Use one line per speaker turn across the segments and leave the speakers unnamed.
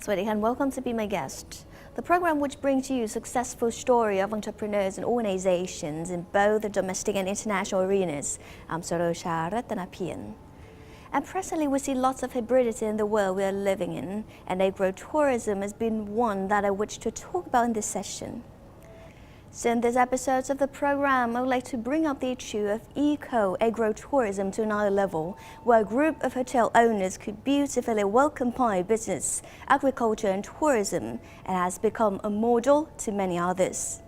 Swaddy and welcome to Be My Guest, the program which brings you successful story of entrepreneurs and organizations in both the domestic and international arenas. I'm Sorosha Ratanapian. And presently we see lots of hybridity in the world we are living in, and agro-tourism has been one that I wish to talk about in this session. So in this episode of the program, I would like to bring up the issue of eco-agro-tourism to another level, where a group of hotel owners could beautifully well combine business, agriculture and tourism, and has become a model to many others.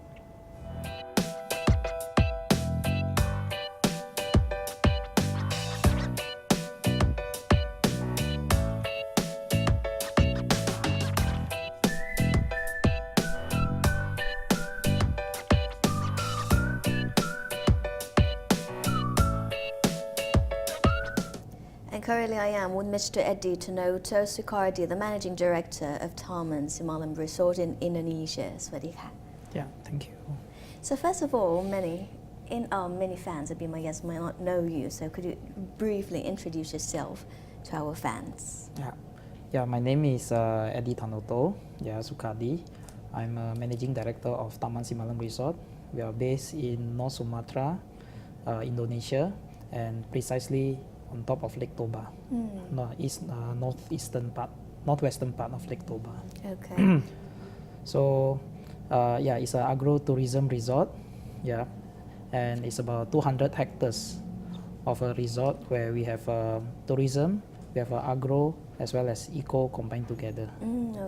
And currently I am with Mr. Eddie Tanoto Sukardi, the Managing Director of Taman Simalam Resort in Indonesia. Swaddy.
Yeah, thank you.
So first of all, many fans of Be My Guest might not know you, so could you briefly introduce yourself to our fans?
Yeah, my name is Eddie Tanoto Sukardi. I'm a Managing Director of Taman Simalam Resort. We are based in North Sumatra, Indonesia, and precisely on top of Lake Toba, northwestern part of Lake Toba.
Okay.
So, it's an agro-tourism resort, and it's about 200 hectares of a resort where we have tourism, we have agro as well as eco combined together.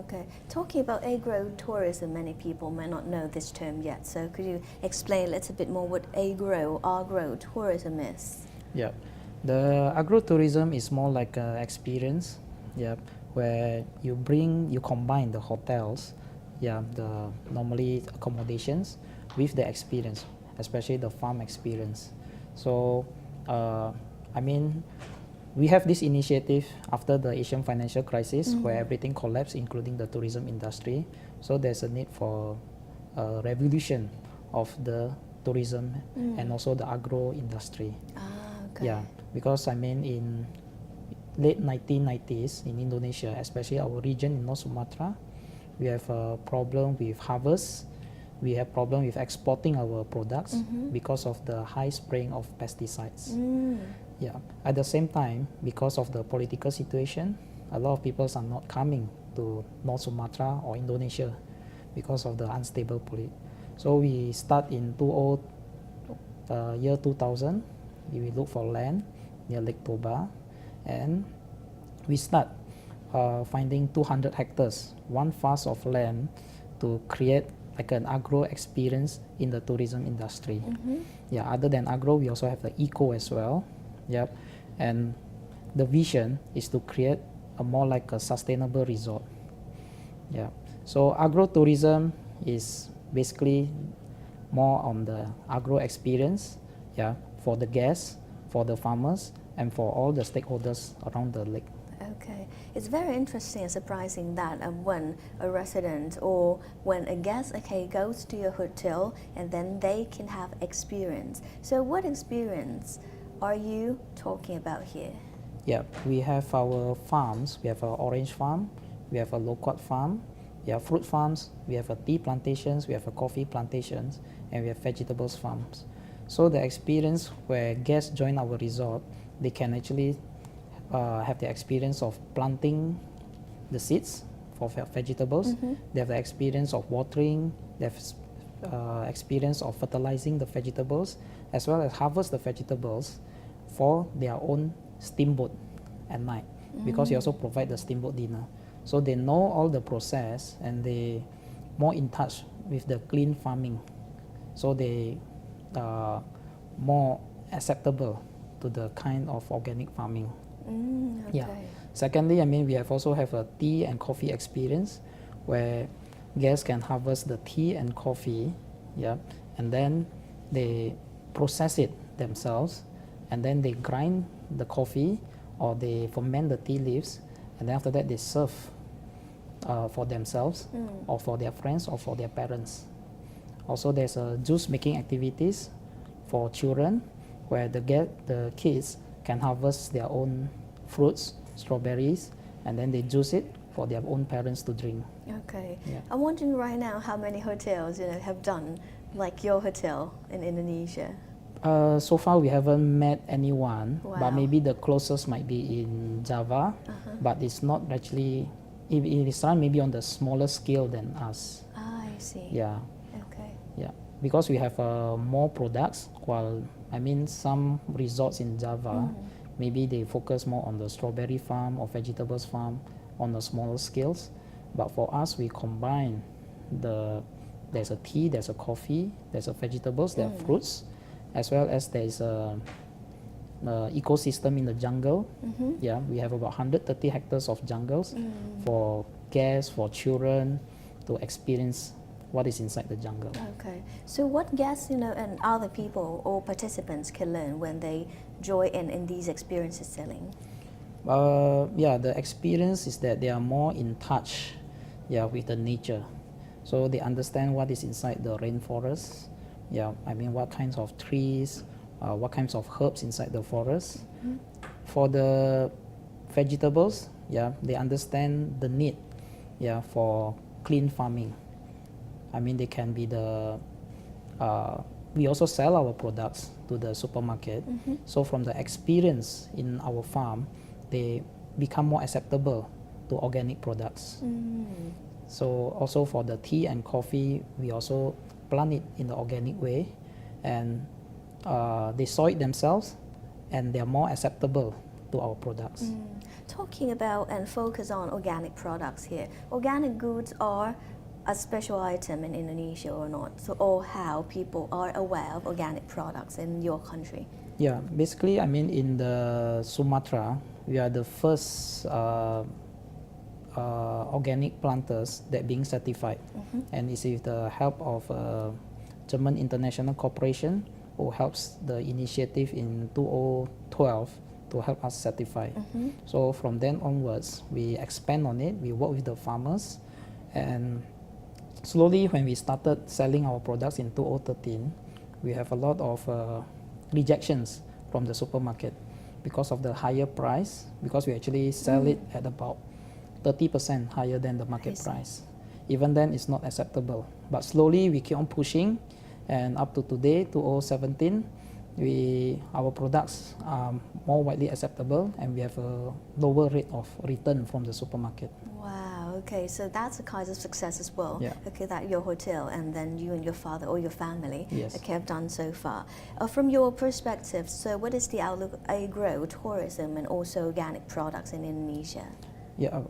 Okay. Talking about agro-tourism, many people may not know this term yet, so could you explain a little bit more what agro-tourism is?
Yeah. The agro-tourism is more like an experience, where you combine the hotels, the normally accommodations with the experience, especially the farm experience. So, we have this initiative after the Asian financial crisis where everything collapsed, including the tourism industry. So there's a need for a revolution of the tourism and also the agro industry.
Okay.
Yeah, because in late 1990s in Indonesia, especially our region in North Sumatra, we have a problem with harvest. We have problem with exporting our products because of the high spraying of pesticides. Yeah. At the same time, because of the political situation, a lot of people are not coming to North Sumatra or Indonesia because of the unstable politics. So we start in year 2000. We look for land near Lake Toba, and we start finding 200 hectares, one farce of land to create like an agro experience in the tourism industry. Yeah, other than agro, we also have the eco as well. Yep, and the vision is to create a more like a sustainable resort. Yeah, so agro tourism is basically more on the agro experience. Yeah, for the guests, for the farmers, and for all the stakeholders around the lake.
Okay, it's very interesting and surprising that when a resident or when a guest goes to your hotel and then they can have experience. So what experience are you talking about here?
Yeah, we have our farms. We have our orange farm, we have a loquat farm, we have fruit farms, we have a tea plantations, we have a coffee plantations, and we have vegetables farms. So the experience where guests join our resort, they can actually have the experience of planting the seeds for vegetables. They have the experience of watering. They have experience of fertilizing the vegetables, as well as harvest the vegetables for their own steamboat at night, because you also provide the steamboat dinner. So they know all the process and they more in touch with the clean farming. So they more acceptable to the kind of organic farming.
Okay.
Yeah. Secondly, we also have a tea and coffee experience where guests can harvest the tea and coffee, and then they process it themselves, and then they grind the coffee or they ferment the tea leaves, and then after that they serve for themselves or for their friends or for their parents. Also, there's juice making activities for children where the kids can harvest their own fruits, strawberries, and then they juice it for their own parents to drink.
Okay.
Yeah.
I'm wondering right now how many hotels have done like your hotel in Indonesia.
So far we haven't met anyone,
Wow.
but maybe the closest might be in Java, but it's not actually, it is run maybe on the smaller scale than us.
Ah, I see.
Yeah,
Okay.
yeah. Because we have more products, while some resorts in Java, maybe they focus more on the strawberry farm or vegetables farm on the smaller scales. But for us, we combine there's a tea, there's a coffee, there's a vegetables, there are fruits, as well as there's a ecosystem in the jungle. Yeah, we have about 130 hectares of jungles for guests, for children to experience what is inside the jungle.
Okay. So what guests, and other people or participants can learn when they join in these experiences selling?
Yeah, the experience is that they are more in touch, with the nature. So they understand what is inside the rainforest. Yeah, what kinds of trees, what kinds of herbs inside the forest. For the vegetables, they understand the need, for clean farming. They can be we also sell our products to the supermarket. So from the experience in our farm, they become more acceptable to organic products. So also for the tea and coffee, we also plant it in the organic way, and they sow it themselves, and they are more acceptable to our products.
Talking about and focus on organic products here. Organic goods are a special item in Indonesia or not? So, or how people are aware of organic products in your country?
Yeah, basically, in the Sumatra, we are the first organic planters that being certified, and it's with the help of German International Corporation, who helps the initiative in 2012 to help us certify. So from then onwards, we expand on it. We work with the farmers, and slowly, when we started selling our products in 2013, we have a lot of rejections from the supermarket because of the higher price, because we actually sell it at about 30% higher than the market price. Even then, it's not acceptable. But slowly, we keep on pushing, and up to today, 2017, our products are more widely acceptable, and we have a lower rate of return from the supermarket.
Wow, okay, so that's a kind of success as well.
Yeah.
Okay, that your hotel and then you and your father or your family
Yes.
have done so far. From your perspective, so what is the outlook agro tourism and also organic products in Indonesia?
Yeah,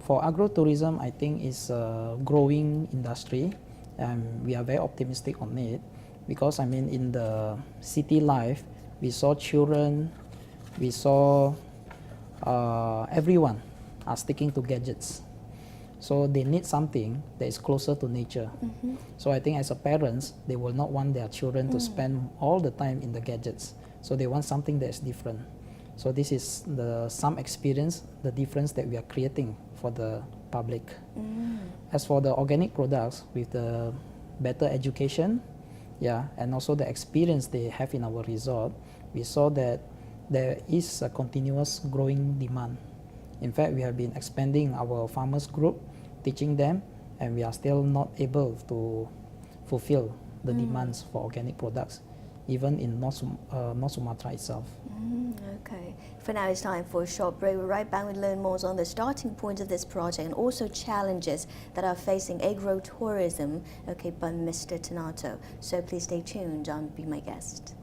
for agro-tourism, I think it's a growing industry, and we are very optimistic on it, because in the city life, we saw children, we saw everyone are sticking to gadgets. So they need something that is closer to nature. So I think as a parents, they will not want their children to spend all the time in the gadgets. So they want something that is different. So this is some experience, the difference that we are creating for the public. As for the organic products, with the better education, and also the experience they have in our resort, we saw that there is a continuous growing demand. In fact, we have been expanding our farmers group, teaching them, and we are still not able to fulfill the demands for organic products, even in North Sumatra itself.
Okay, for now it's time for a short break. We're right back with learn more on the starting point of this project and also challenges that are facing agro-tourism, by Mr. Tanato. So please stay tuned and be my guest.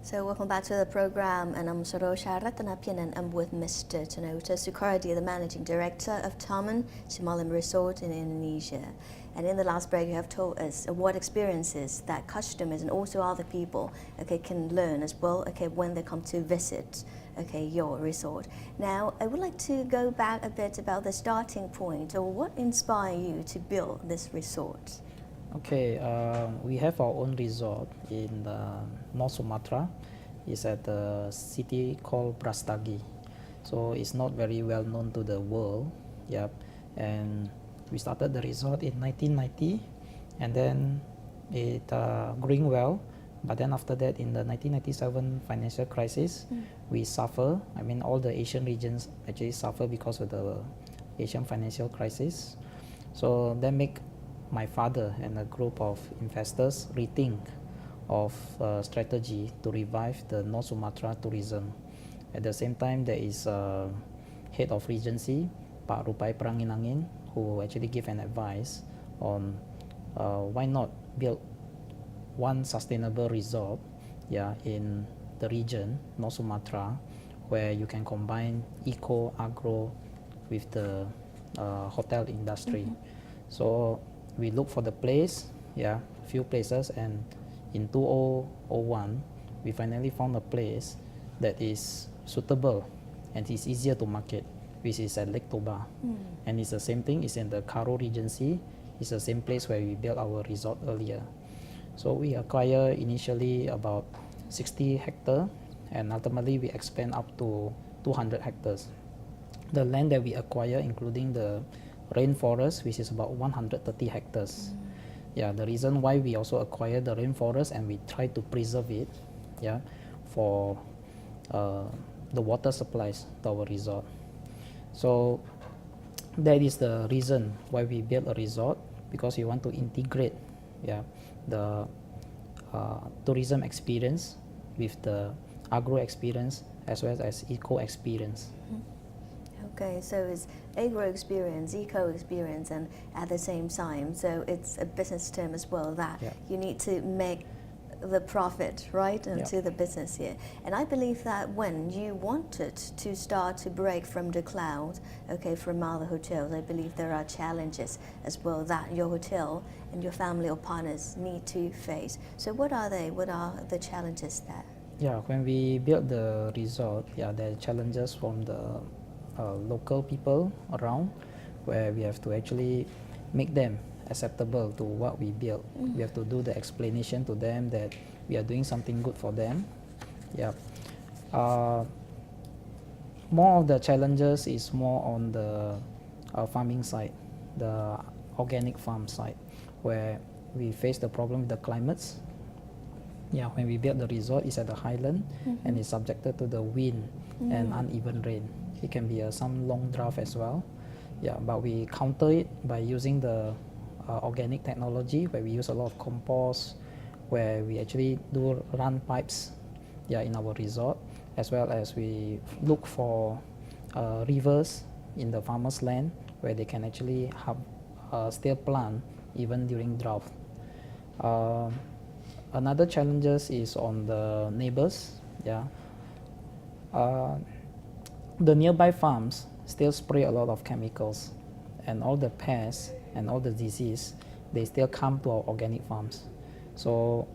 So welcome back to the program, and I'm Sarosha Ratanapian, and I'm with Mr. Tanoto Sukardi, the Managing Director of Taman Simalim Resort in Indonesia. And in the last break, you have told us what experiences that customers and also other people can learn as well when they come to visit your resort. Now, I would like to go back a bit about the starting point, or what inspired you to build this resort?
Okay, we have our own resort in North Sumatra. It's at a city called Brastagi. So it's not very well known to the world. And we started the resort in 1990, and then it growing well. But then after that, in the 1997 financial crisis, we suffer. I mean, all the Asian regions actually suffer because of the Asian financial crisis. So that make my father and a group of investors rethink of strategy to revive the North Sumatra tourism. At the same time, there is a head of Regency, Pak Rupai Peranginangin, who actually give an advice on why not build one sustainable resort, in the region, North Sumatra, where you can combine eco, agro with the hotel industry. So we look for the place, few places, and in 2001, we finally found a place that is suitable and is easier to market, which is at Lake Toba. And it's the same thing, it's in the Karo Regency, it's the same place where we built our resort earlier. So we acquire initially about 60 hectares, and ultimately we expand up to 200 hectares. The land that we acquire, including the rainforest, which is about 130 hectares. The reason why we also acquire the rainforest and we try to preserve it, for the water supplies to our resort. So that is the reason why we built a resort, because we want to integrate, the tourism experience with the agro experience as well as eco experience.
Okay, so it's agro experience, eco experience, and at the same time, so it's a business term as well that you need to make the profit, right, into the business here. And I believe that when you wanted to start to break from the cloud, from other hotels, I believe there are challenges as well that your hotel and your family or partners need to face. So what are they? What are the challenges there?
When we built the resort, there are challenges from the local people around, where we have to actually make them acceptable to what we built. We have to do the explanation to them that we are doing something good for them. More of the challenges is more on the farming side, the organic farm side, where we face the problem with the climates. When we built the resort, it's at the highland and it's subjected to the wind and uneven rain. It can be some long drought as well. But we counter it by using the organic technology, where we use a lot of compost, where we actually do run pipes in our resort, as well as we look for rivers in the farmers' land where they can actually have still plant even during drought. Another challenges is on the neighbors. The nearby farms still spray a lot of chemicals, and all the pests and all the disease, they still come to our organic farms. So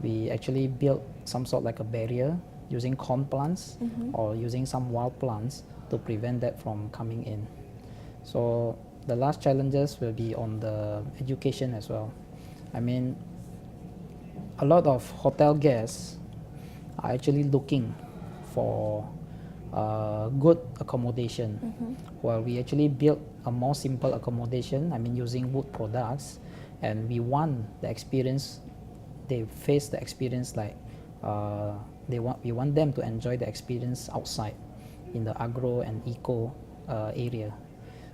we actually built some sort like a barrier using corn plants or using some wild plants to prevent that from coming in. So the last challenges will be on the education as well. I mean, a lot of hotel guests are actually looking for good accommodation, while we actually built a more simple accommodation, I mean using wood products, and we want the experience, they face the experience like we want them to enjoy the experience outside in the agro and eco area.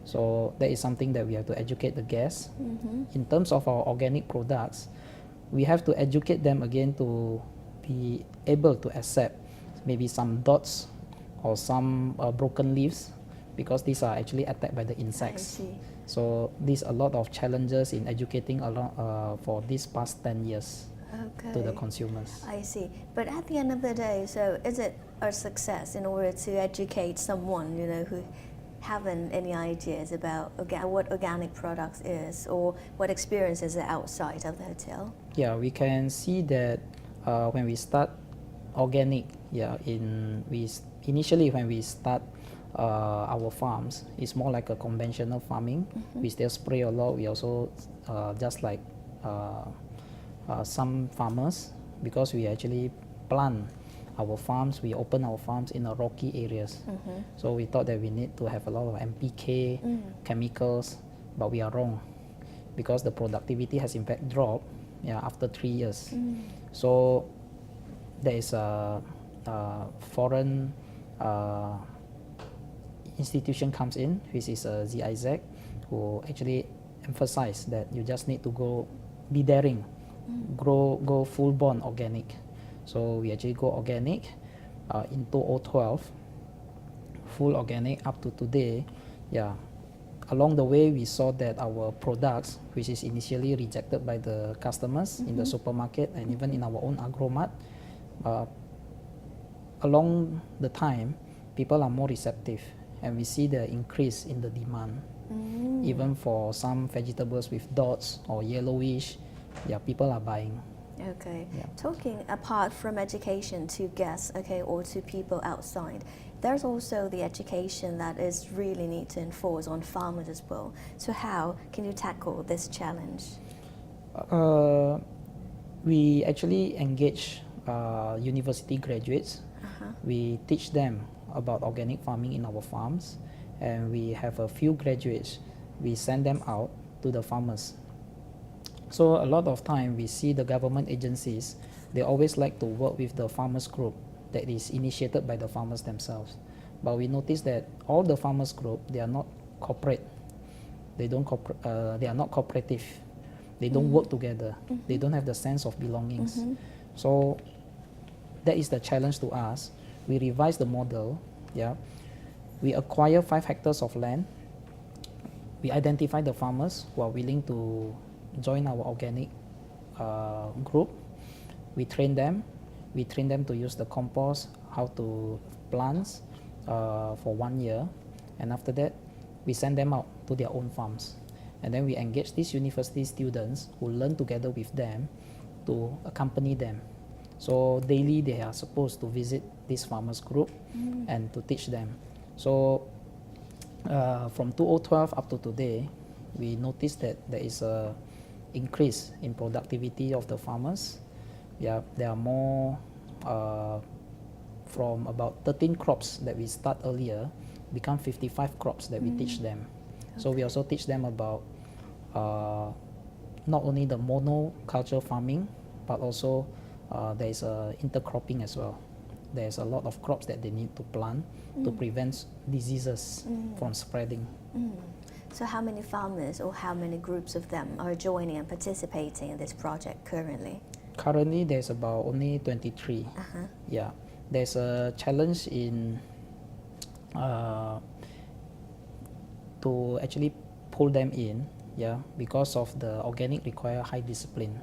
So that is something that we have to educate the guests. In terms of our organic products, we have to educate them again to be able to accept maybe some dots or some broken leaves, because these are actually attacked by the insects. So there's a lot of challenges in educating for these past 10 years to the consumers.
I see. But at the end of the day, so is it a success in order to educate someone, who haven't any ideas about what organic products is, or what experience is it outside of the hotel?
We can see that when we start organic, initially when we start our farms, it's more like a conventional farming. We still spray a lot. We also just like some farmers, because we actually plant our farms, we open our farms in rocky areas. So we thought that we need to have a lot of NPK chemicals, but we are wrong, because the productivity has in fact dropped after 3 years. So there is a foreign institution comes in, which is GIZ, who actually emphasize that you just need to go be daring, go full born organic. So we actually go organic in 2012, full organic up to today. Yeah, along the way we saw that our products, which is initially rejected by the customers in the supermarket and even in our own agromart, along the time people are more receptive, and we see the increase in the demand. Even for some vegetables with dots or yellowish, yeah, people are buying.
Okay.
Yeah.
Talking apart from education to guests, okay, or to people outside, there's also the education that is really need to enforce on farmers as well. So how can you tackle this challenge?
We actually engage university graduates. We teach them about organic farming in our farms, and we have a few graduates. We send them out to the farmers. So a lot of time we see the government agencies, they always like to work with the farmers group that is initiated by the farmers themselves. But we notice that all the farmers group, they are not corporate. They are not cooperative. They don't work together. They don't have the sense of belongings. So that is the challenge to us. We revise the model. Yeah, we acquire 5 hectares of land. We identify the farmers who are willing to join our organic group. We train them. We train them to use the compost, how to plant for 1 year, and after that, we send them out to their own farms. And then we engage these university students who learn together with them to accompany them. So daily they are supposed to visit this farmers group and to teach them. So from 2012 up to today, we noticed that there is a increase in productivity of the farmers. Yeah, there are more from about 13 crops that we start earlier, become 55 crops that we teach them. Okay. So we also teach them about not only the monoculture farming, but also there is intercropping as well. There's a lot of crops that they need to plant to prevent diseases from spreading.
So how many farmers or how many groups of them are joining and participating in this project currently?
Currently, there's about only 23. Yeah, there's a challenge in to actually pull them in. Yeah, because of the organic require high discipline,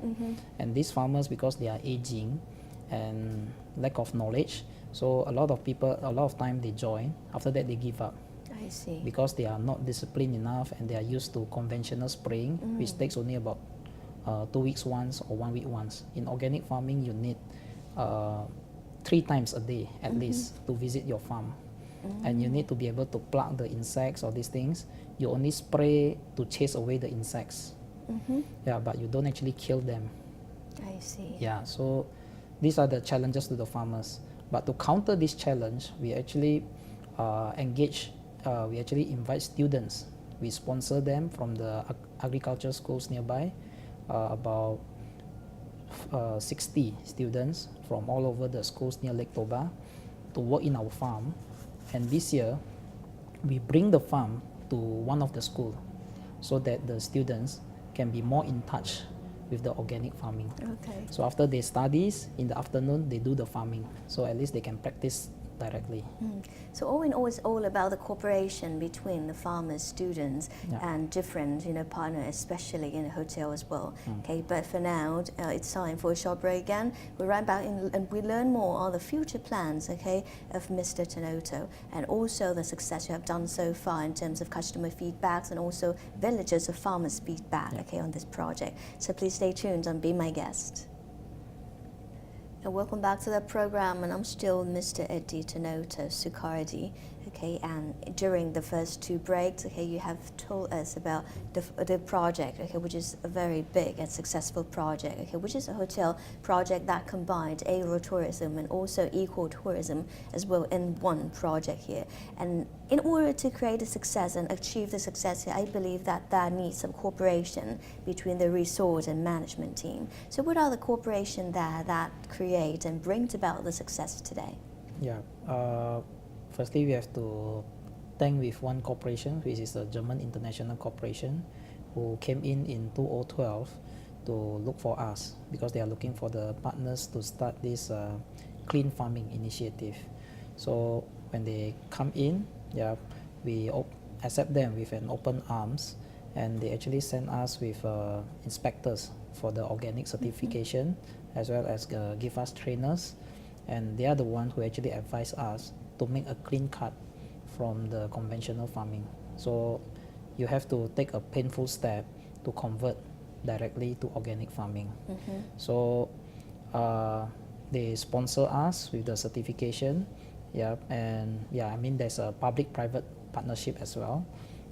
and these farmers, because they are aging and lack of knowledge, so a lot of people, a lot of time they join. After that, they give up.
I see.
Because they are not disciplined enough and they are used to conventional spraying, which takes only about 2 weeks once or 1 week once. In organic farming, you need 3 times a day at least to visit your farm. And you need to be able to pluck the insects or these things. You only spray to chase away the insects. Yeah, but you don't actually kill them.
I see.
Yeah, so these are the challenges to the farmers. But to counter this challenge, we actually we actually invite students. We sponsor them from the agriculture schools nearby, about 60 students from all over the schools near Lake Toba to work in our farm. And this year, we bring the farm to one of the schools so that the students can be more in touch with the organic farming.
Okay.
So after they studies, in the afternoon, they do the farming. So at least they can practice directly.
So all in all, it's all about the cooperation between the farmers, students, and different, partners, especially in a hotel as well. Okay, but for now, it's time for a short break again. We're right back in, and we learn more on the future plans, okay, of Mr. Tanoto, and also the success you have done so far in terms of customer feedbacks and also villagers or farmers' feedback, okay, on this project. So please stay tuned and be my guest. Welcome back to the program, and I'm still Mr. Eddie Tanoto Sukardi. Okay, and during the first two breaks, okay, you have told us about the project, okay, which is a very big and successful project, okay, which is a hotel project that combined agro-tourism and also eco-tourism as well in one project here. And in order to create a success and achieve the success here, I believe that there needs some cooperation between the resort and management team. So what are the cooperation there that create and brings about the success today?
Yeah. Firstly, we have to thank with one corporation, which is the German International Corporation, who came in 2012 to look for us because they are looking for the partners to start this clean farming initiative. So when they come in, yeah, we accept them with an open arms, and they actually send us with inspectors for the organic certification, as well as give us trainers, and they are the ones who actually advise us to make a clean cut from the conventional farming. So you have to take a painful step to convert directly to organic farming. So they sponsor us with the certification, yeah, and yeah, I mean there's a public-private partnership as well,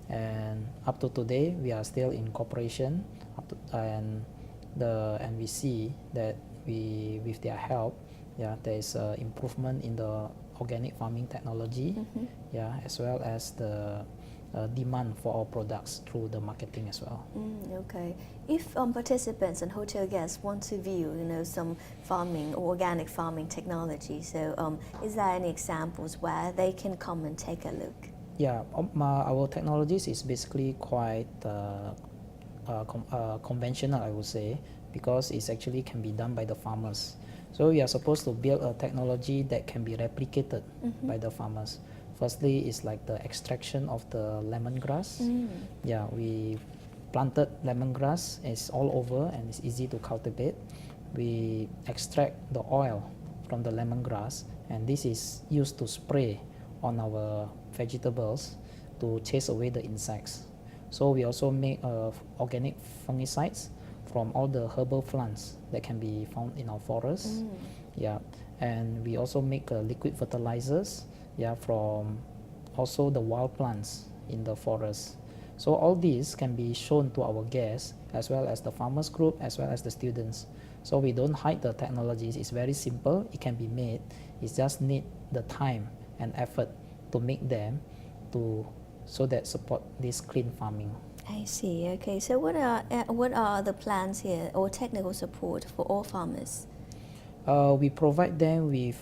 and up to today we are still in cooperation, and we see that with their help, yeah, there is improvement in the organic farming technology, yeah, as well as the demand for our products through the marketing as well.
Okay. If participants and hotel guests want to view, some farming or organic farming technology, so is there any examples where they can come and take a look?
Yeah, our technologies is basically quite conventional, I would say, because it's actually can be done by the farmers. So we are supposed to build a technology that can be replicated by the farmers. Firstly, it's like the extraction of the lemongrass. Yeah, we planted lemongrass. It's all over and it's easy to cultivate. We extract the oil from the lemongrass, and this is used to spray on our vegetables to chase away the insects. So we also make organic fungicides from all the herbal plants that can be found in our forests. Yeah, and we also make liquid fertilizers, yeah, from also the wild plants in the forest. So all these can be shown to our guests as well as the farmers group as well as the students. So we don't hide the technologies. It's very simple. It can be made. It just need the time and effort to make them so that support this clean farming.
I see. Okay. So what are the plans here or technical support for all farmers?
We provide them with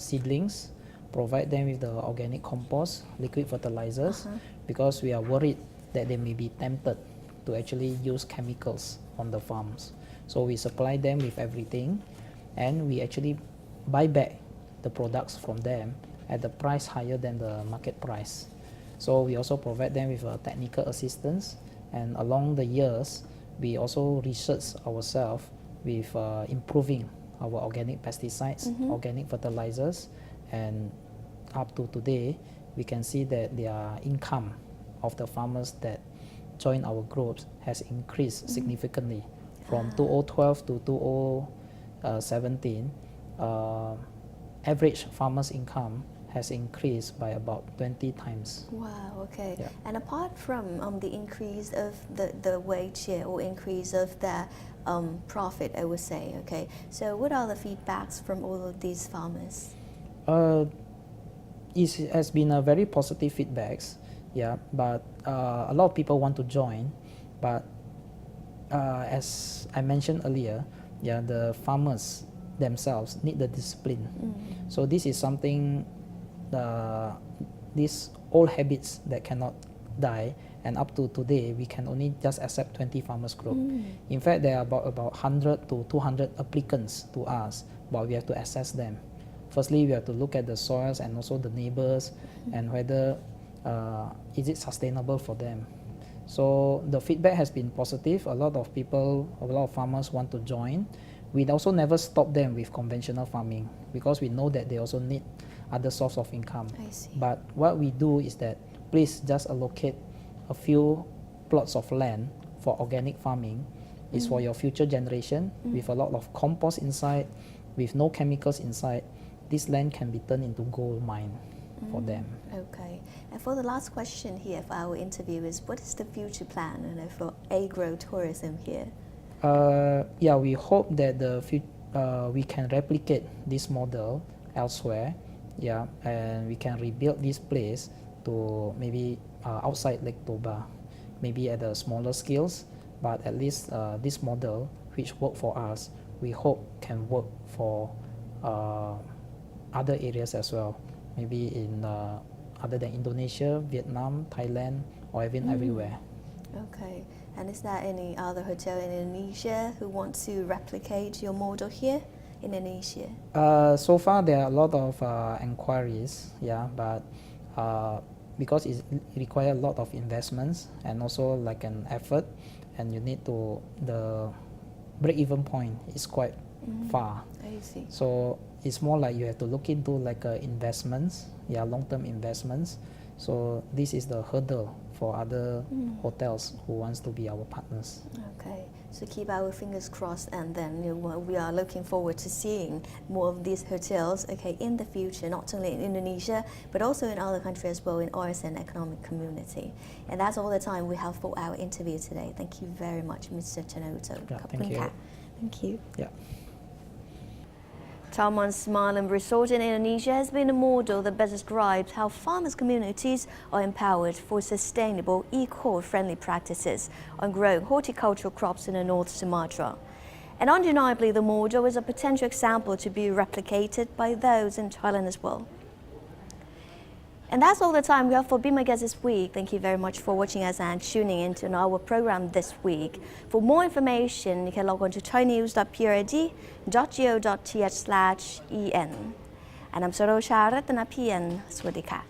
seedlings, provide them with the organic compost, liquid fertilizers, because we are worried that they may be tempted to actually use chemicals on the farms. So we supply them with everything, and we actually buy back the products from them at the price higher than the market price. So we also provide them with technical assistance, and along the years, we also research ourselves with improving our organic pesticides, organic fertilizers, and up to today, we can see that the income of the farmers that join our groups has increased significantly from 2012 to 2017. Average farmers' income has increased by about 20 times.
Wow, okay.
Yeah.
And apart from the increase of the wage here or increase of the profit, I would say, okay, so what are the feedbacks from all of these farmers?
It has been a very positive feedbacks, yeah, but a lot of people want to join, but as I mentioned earlier, yeah, the farmers themselves need the discipline. So this is something, these old habits that cannot die, and up to today we can only just accept 20 farmers group. In fact, there are about 100 to 200 applicants to us, but we have to assess them. Firstly, we have to look at the soils and also the neighbors and whether is it sustainable for them. So the feedback has been positive. A lot of farmers want to join. We also never stop them with conventional farming because we know that they also need other source of income.
I see.
But what we do is that please just allocate a few plots of land for organic farming. It's for your future generation with a lot of compost inside, with no chemicals inside. This land can be turned into gold mine. for them.
Okay. And for the last question here for our interview is, what is the future plan for agro-tourism here?
Yeah, we hope that we can replicate this model elsewhere. Yeah, and we can rebuild this place to maybe outside Lake Toba, maybe at a smaller scales, but at least this model which worked for us, we hope can work for other areas as well, maybe in other than Indonesia, Vietnam, Thailand, or even everywhere.
Okay. And is there any other hotel in Indonesia who want to replicate your model here in Indonesia?
So far there are a lot of inquiries, yeah, but because it requires a lot of investments and also like an effort, and you need to, the break-even point is quite far.
I see.
So it's more like you have to look into like investments, yeah, long-term investments. So this is the hurdle for other hotels who wants to be our partners.
Okay, so keep our fingers crossed, and then we are looking forward to seeing more of these hotels, okay, in the future, not only in Indonesia, but also in other countries as well in ASEAN Economic Community. And that's all the time we have for our interview today. Thank you very much, Mr. Chanoto.
Yeah, thank you.
Thank you.
Yeah.
Taman's Semalam Resort in Indonesia has been a model that best describes how farmers' communities are empowered for sustainable, eco-friendly practices on growing horticultural crops in the North Sumatra. And undeniably, the model is a potential example to be replicated by those in Thailand as well. And that's all the time we have for Be My Guest this week. Thank you very much for watching us and tuning into our program this week. For more information, you can log on to thainews.prd.go.th/en. And I'm Sarosha Ratanapian. Swadika.